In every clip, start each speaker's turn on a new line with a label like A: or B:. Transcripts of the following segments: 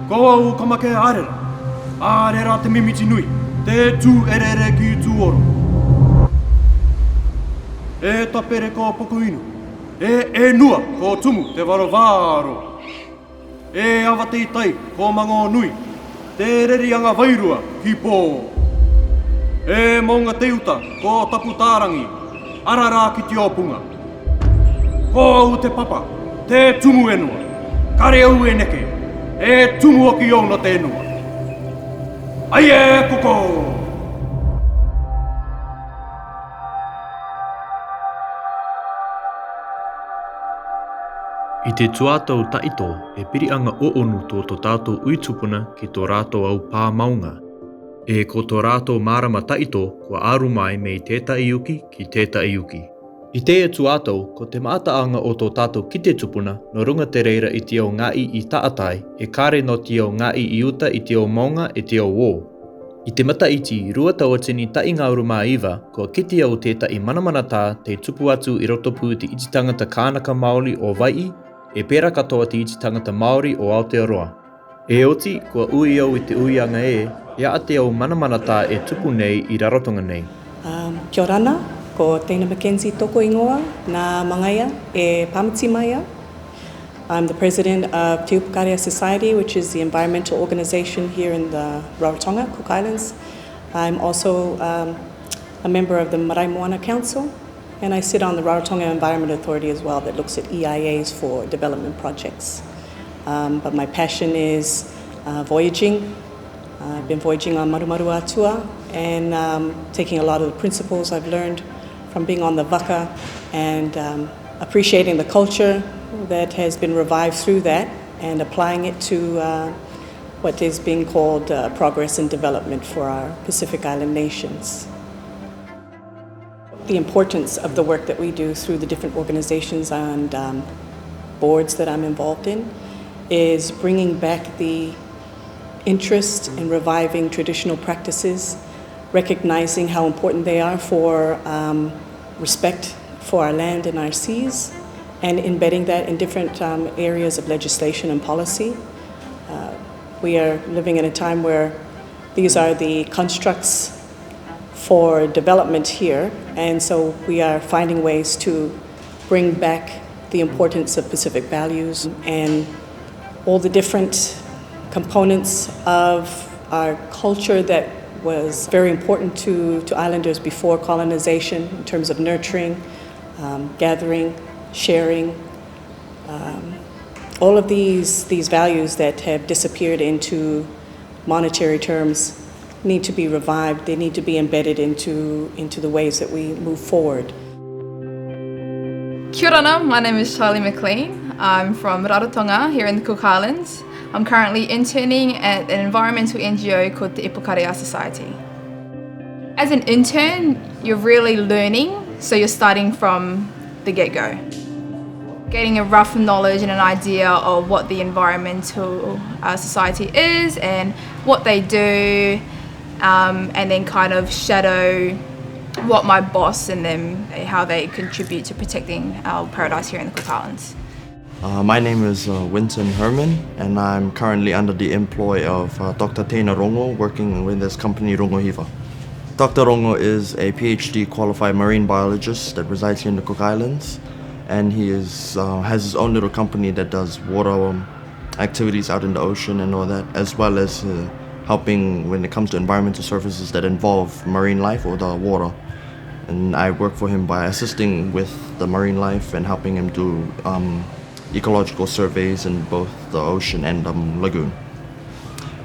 A: Ko au kamake arera. Arera te mimiti nui. Te tū erere ki tū oro. E tapere ko pokuinu. E nua ko tumu te varovaro. E awa te itai ko mango nui. Te reri anga vairua ki pō. E maunga te uta ko tapu tārangi. Arara ki te opunga. Ko au te papa, te tumu enua. Kare au e neke. E tumu o ki au no te enua. Ai e koko!
B: I te tuatau taito e pirianga o onu tō tō tātou uitupuna ki tō rātou au pā maunga. E ko tō rātou marama taito kua aru mai me i tētai uki ki tētai uki. I te e tuatau, ko te maataanga o tō tātou ki te tupuna no runga te reira i te ao ngai i taatai e kāre no te ao ngai i uta i te ao maunga e te ao wō. I te mata iti, rua taua tini tai ngā uruma iwa, kua kiti au tētai manamanatā te tupu atu i rotopu te iti tangata kānaka Māori o Wai'i, e pēra katoa te iti tangata Māori o Aotearoa. E oti, kua ui au i te uianga ia a te au manamanatā e tupu nei i rarotonga nei.
C: Kia orana, ko Teina Mackenzie toko ingoa, nā mangaia e pamati maia. I'm the president of Te Upakaria Society, which is the environmental organization here in the Rarotonga, Cook Islands. I'm also a member of the Marae Moana Council, and I sit on the Rarotonga Environment Authority as well that looks at EIAs for development projects. But my passion is voyaging. I've been voyaging on Marumaru Atua and taking a lot of the principles I've learned from being on the Waka and appreciating the culture that has been revived through that and applying it to what is being called progress and development for our Pacific Island nations. The importance of the work that we do through the different organizations and boards that I'm involved in is bringing back the interest in reviving traditional practices, recognizing how important they are for respect for our land and our seas, and embedding that in different areas of legislation and policy. We are living in a time where these are the constructs for development here, and so we are finding ways to bring back the importance of Pacific values and all the different components of our culture that was very important to islanders before colonization in terms of nurturing, gathering, sharing, all of these values that have disappeared into monetary terms need to be revived. They need to be embedded into the ways that we move forward.
D: Kia ora, my name is Charlie McLean. I'm from Rarotonga here in the Cook Islands. I'm currently interning at an environmental NGO called the Upakaria Society. As an intern, you're really learning, so you're starting from the get-go. Getting a rough knowledge and an idea of what the environmental society is and what they do, and then kind of shadow what my boss and them, how they contribute to protecting our paradise here in the Cook Islands.
E: My name is Winton Herman, and I'm currently under the employ of Dr. Teina Rongo, working with this company Rongo Hiva. Dr. Rongo is a PhD qualified marine biologist that resides here in the Cook Islands, and he has his own little company that does water activities out in the ocean and all that, as well as helping when it comes to environmental services that involve marine life or the water. And I work for him by assisting with the marine life and helping him do ecological surveys in both the ocean and lagoon.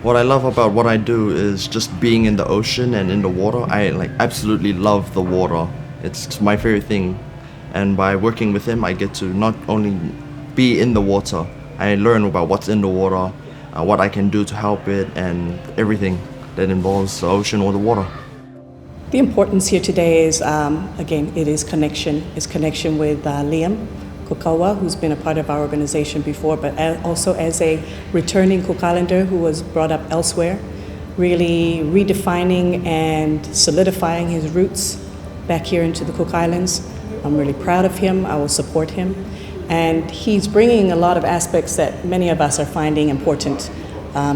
E: What I love about what I do is just being in the ocean and in the water. I absolutely love the water. It's my favorite thing. And by working with him, I get to not only be in the water, I learn about what's in the water, what I can do to help it, and everything that involves the ocean or the water.
C: The importance here today is, again, it is connection. It's connection with Liam Kokaua, who's been a part of our organization before, but also as a returning Cook Islander who was brought up elsewhere, really redefining and solidifying his roots back here into the Cook Islands. I'm really proud of him. I will support him. And he's bringing a lot of aspects that many of us are finding important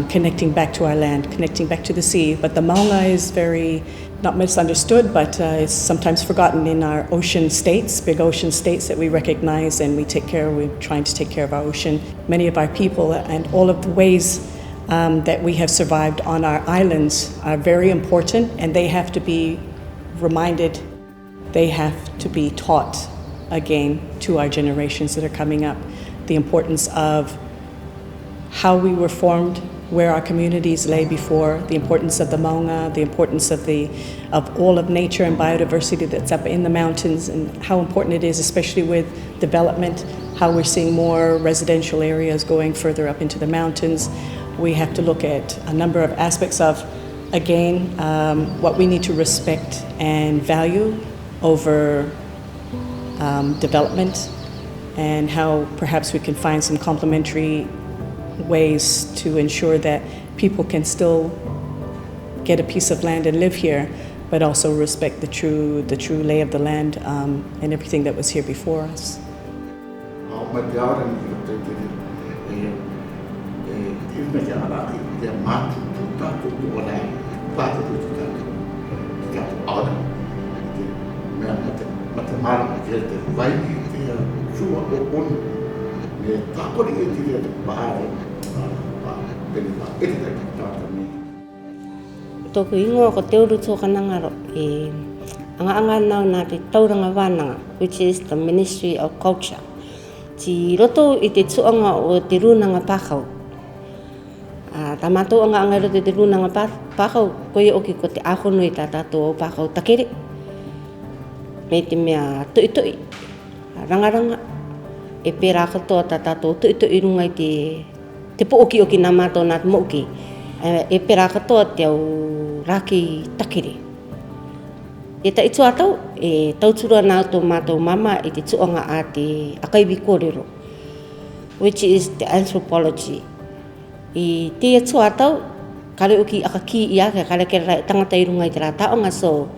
C: connecting back to our land, connecting back to the sea. But the maunga is very, not misunderstood, but it's sometimes forgotten in our ocean states, big ocean states that we recognize and we're trying to take care of our ocean. Many of our people and all of the ways that we have survived on our islands are very important, and they have to be reminded, they have to be taught again to our generations that are coming up, the importance of how we were formed, where our communities lay before, the importance of the maunga, the importance of all of nature and biodiversity that's up in the mountains, and how important it is, especially with development, how we're seeing more residential areas going further up into the mountains. We have to look at a number of aspects of, again, what we need to respect and value over development, and how perhaps we can find some complementary ways to ensure that people can still get a piece of land and live here, but also respect the true lay of the land and everything that was here before us.
F: Tōku ingoa ko te uru tō kanangaro anga nau nā te tauranga wānanga, which is the Ministry of Culture. Ti roto I te tuanga o te rūnanga pākau. Tā mātou anga roto te rūnanga pākau, koe oki ko te āhonu I tā tātou o pākau takere. Me te mea tui, rangaranga, e pērā katoa tā tātou tui runga I te pooki nā mātou nā te moki. E pērā katoa te au raki takere. E ta itu atau, e tautura nā tō mātou mama I te tuanga a te akaiwi kōrero, which is the anthropology. I te atu atau, kare uki akaki I ake, kare kera tangata I runga I te rā taonga, so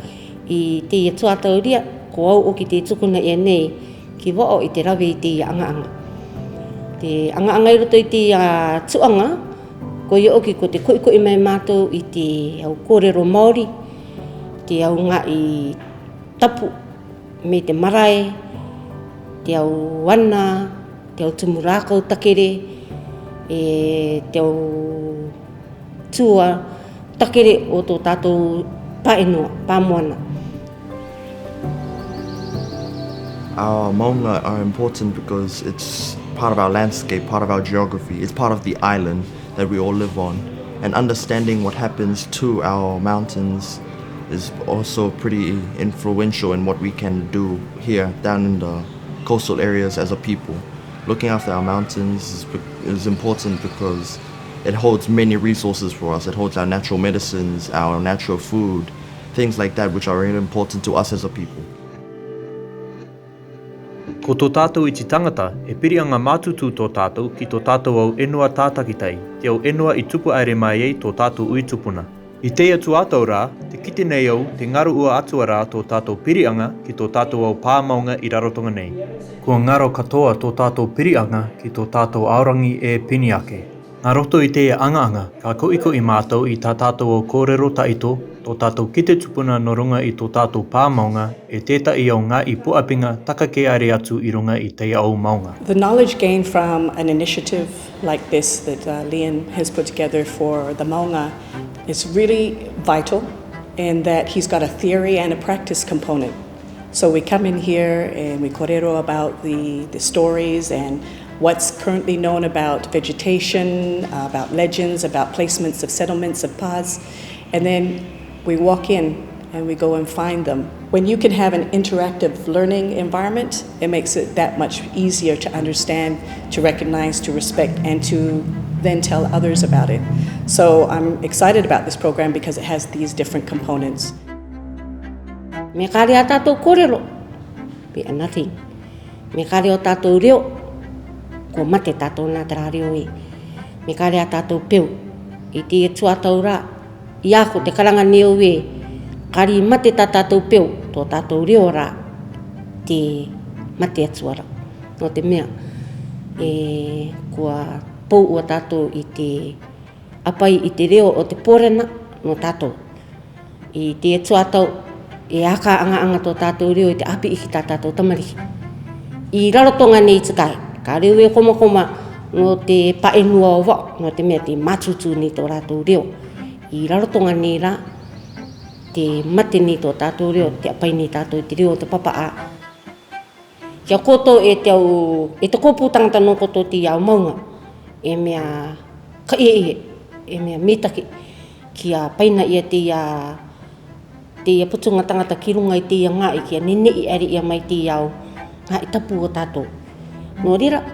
F: I te atu atau ria, ko au oki te tukuna I nei, ki wao I te rawe I te anga. Te anga I roto I te tuanga, ko I oki ko te koi mai mātou I te au kōrero Māori, te au ngā I tapu, me te marae, te au wana, te au tumurākau takere, te au tua takere o tō tātou paenua, pāmoana.
E: Our maunga are important because it's part of our landscape, part of our geography. It's part of the island that we all live on. And understanding what happens to our mountains is also pretty influential in what we can do here down in the coastal areas as a people. Looking after our mountains is important because it holds many resources for us. It holds our natural medicines, our natural food, things like that which are really important to us as a people.
B: Ko tō tātou I te tangata, e piri anga mātutu tō tātou ki tō tātou au enua tātakitai, te au enua I tupu aere mai ei tō tātou uitupuna. I te atu atau rā, te kite nei au, te ngaru ua atua rā tō tātou pirianga ki tō tātou au pāmaunga I Rarotonga nei. Kua ngaro katoa tō tātou pirianga ki tō tātou aorangi e pini ake. Ngā roto I te anga, ka koiko I mātou I tā tātou au kōrero taito, tō tātou kite tupuna no runga I tō tātou pāmaunga, e tētai au ngā I puapinga taka ke are atu I runga I teia au maunga.
C: The knowledge gained from an initiative like this that Lian has put together for the maunga is really vital in that he's got a theory and a practice component. So we come in here and we korero about the stories and what's currently known about vegetation, about legends, about placements of settlements, of paths, and then we walk in and we go and find them. When you can have an interactive learning environment, it makes it that much easier to understand, to recognize, to respect, and to then tell others about it. So I'm excited about this program because it has these different components.
F: Me kare a tātou kōrero, pia nothing. Me kare o tātou reo, ko mate tātou nā tera reo e. Me kare a tātou peu, I te tua tau rā, I ako te karanga neo e, kari mate tā tātou peu, tō tātou reo rā, te mate atua rā. No te mea, kua pou ua tātou I te apai i te reo o te porena no tātou. I te tuatau e aka anga tō tātou reo i te api iki tā tātou tamariki. I rarotonga nei te kai, ka reo e koma no te paenua o wao, no te mea te matutu ni tō rātou reo. I rarotonga nei rā, te mate ni tō tātou reo, te apai ni tātou te reo o te papa a. Kia koto e te kōpū tangata no koto te iau maunga, e mea ka e mea mitaki, kia paina ia te ia putunga tangata ki runga i te ia ngai, kia nene i ari ia mai te iau ngai tapu o tātou. Nō rira,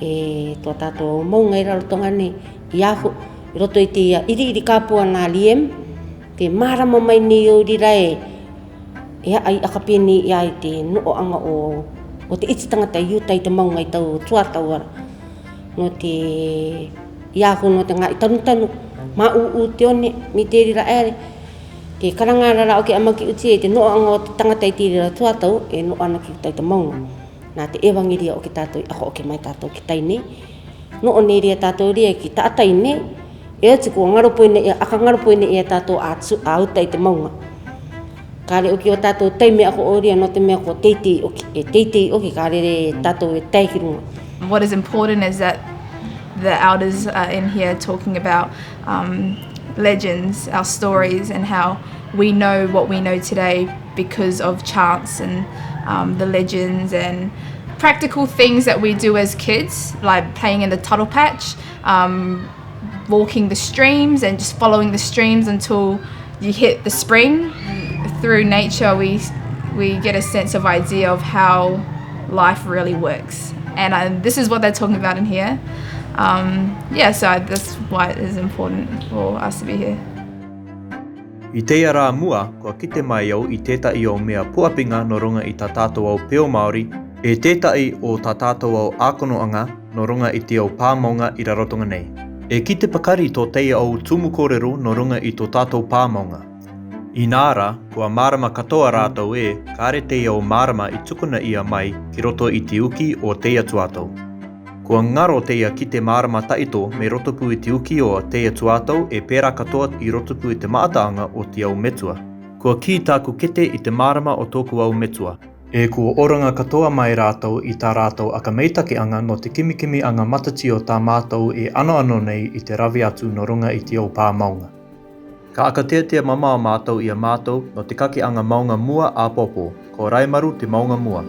F: e tō tātou maunga i rarotonga nei, i ahu, i roto i te ia iri kāpua nā liem, te marama mai ni o rira e ai akapeni ia i te noo anga o te iti tangata i utai te maunga i tau tuatau ara. No te iahu no te ngai tanu, ma te one, mi te rira ere. Te karangarara o ke amaki uti e te noo anga o te tangata i te rira tuatau e noo ana ki utai te maunga. Nā te ewangiria o ke tātou, ako o ke mai tātou ki taine. Noo ne ria tātou ria ki tātai ne, e ati kua ngaropoine, aka ngaropoine e tātou a utai te maunga. Kāre oki o tātou teime ako o ria no te mea ko teitei oki. E teitei oki kāre re tātou e teiki runga.
D: What is important is that the elders are in here talking about legends, our stories, and how we know what we know today because of chants and the legends and practical things that we do as kids, like playing in the tuttle patch, walking the streams and just following the streams until you hit the spring. Through nature, we get a sense of idea of how life really works. And this is what they're talking about in here. So that's why it is important for us to be here.
B: I teia rā mua, kua kite mai au I tētai o mea puapinga no runga I tā tātou au peo Māori, e tētai o tā tātou au ākonoanga no runga I te au pāmaunga I rarotonga nei. E kite pakari tō teia au tumu kōrero no runga I tō tātou pāmaunga. I nāra, kua marama katoa rātou kāre teia o marama I tukuna ia mai ki roto I te uki o teia tuatau. Kua ngaro teia ki te marama taito me rotopu I te uki o teia tuatau e pērā katoa I rotopu I te maataanga o te au metua. Kua ki tāku kete I te marama o tōku au metua. E kua oranga katoa mai rātou I tā rātou aka meitake anga no te kimikimi anga matati o tā mātou e ano nei I te rawi atu no runga I te au pāmaunga. Ka aka tea mama o mātou I a mātou no te kake anga maunga mua a popo, ko Raimaru te maunga mua.